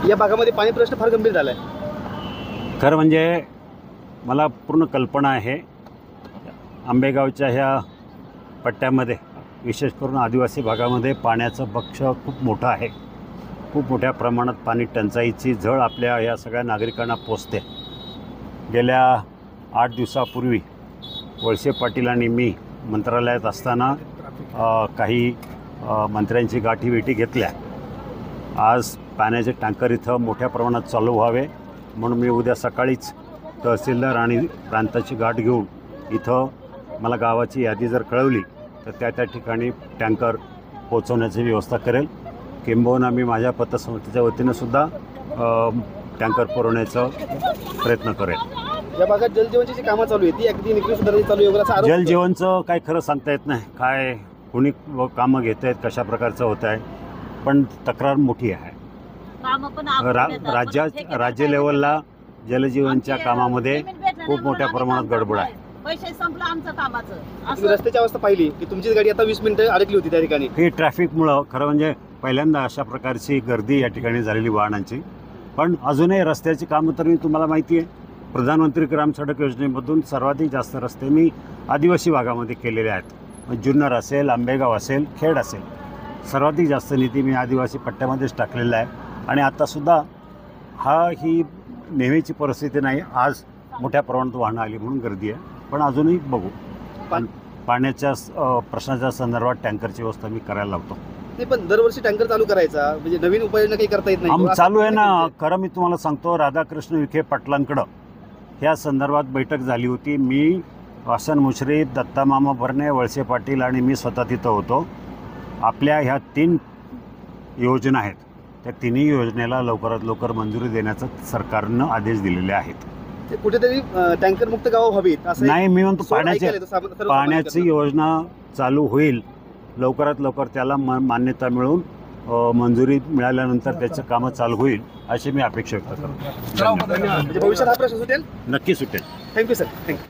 या भागामध्ये पाणी प्रश्न फार गंभीर झाला आहे। खरं म्हणजे मला पूर्ण कल्पना आहे आंबेगावच्या ह्या पट्ट्यामध्ये विशेष करून आदिवासी भागामध्ये पाण्याचं बक्ष खूप मोठं आहे। खूप मोठ्या प्रमाणात पाणी टंचाईची झळ आपल्या या सगळ्या नागरिकांना पोचते। गेल्या 8 दिवसापूर्वी वळसे पाटील आणि मी मंत्रालयात असताना काही मंत्र्यांची गाठीभेटी घेतल्या। आज पाण्याचे टँकर इथं मोठ्या प्रमाणात चालू व्हावे म्हणून मी उद्या सकाळीच तहसीलदार आणि प्रांताची गाठ घेऊन इथं मला गावाची यादी जर कळवली तर त्या ठिकाणी टँकर पोचवण्याची व्यवस्था करेल। किंबहुना मी माझ्या पतसंस्थेच्या वतीनं सुद्धा टँकर पुरवण्याचा प्रयत्न करेल। या भागात जलजीवनची जी कामं चालू आहे ती अगदी निकृष्ट सुधारणी चालू आहे वगैरे आरोप जलजीवनचं काय खरं सांगता येत नाही, काय कुणी कामं घेत आहेत, कशा प्रकारचं होत आहे, पण तक्रार मोठी आहे। राज्य लेवलला जलजीवनच्या कामामध्ये खूप मोठ्या प्रमाणात गडबड आहे। पैसे संपलं आमचं कामाचं। तुम्ही रस्त्याची अवस्था पाहिली की तुमचीच गाडी आता 20 मिनिटं अडकली होती त्या ठिकाणी। ही ट्रॅफिकमुळं खरं म्हणजे पहिल्यांदा अशा प्रकारची गर्दी या ठिकाणी झालेली वाहनांची। पण अजूनही रस्त्याची कामं तर मी तुम्हाला माहिती आहे प्रधानमंत्री ग्राम सडक योजनेमधून सर्वाधिक जास्त रस्ते मी आदिवासी भागामध्ये केलेले आहेत। जुन्नर असेल, आंबेगाव असेल, खेड असेल, सर्वाधिक जास्त निधी मी आदिवासी पट्ट्यामध्येच टाकलेला आहे। आणि आत्तासुद्धा ही नेहमीची परिस्थिती नाही, आज मोठ्या प्रमाणात वाहनं आली म्हणून गर्दी आहे। पण अजूनही बघू, पण पाण्याच्या प्रश्नाच्या संदर्भात टँकरची व्यवस्था मी करायला लावतो। ते पण दरवर्षी टँकर चालू करायचा म्हणजे नवीन उपाययोजना काही करता येत नाही चालू आहे ना। खरं मी तुम्हाला सांगतो, राधाकृष्ण विखे पाटलांकडं ह्या संदर्भात बैठक झाली होती। मी हसन मुश्रीफ, दत्ता मामा भरणे, वळसे पाटील आणि मी स्वतः तिथं होतो। आपल्या ह्या 3 योजना आहेत, त्या तिन्ही योजनेला लवकरात लवकर मंजुरी देण्याचं सरकारनं आदेश दिलेले आहेत। ते कुठेतरी टँकर मुक्त गाव व्हावीत असं नाही, मी म्हणतो पाण्याची योजना चालू होईल लवकरात लवकर, त्याला मान्यता मिळून मंजुरी मिळाल्यानंतर त्याचं कामं चालू होईल अशी मी अपेक्षा व्यक्त करतो। म्हणजे भविष्यात हा प्रश्न सुटेल? नक्की सुटेल। Thank you sir, thank you.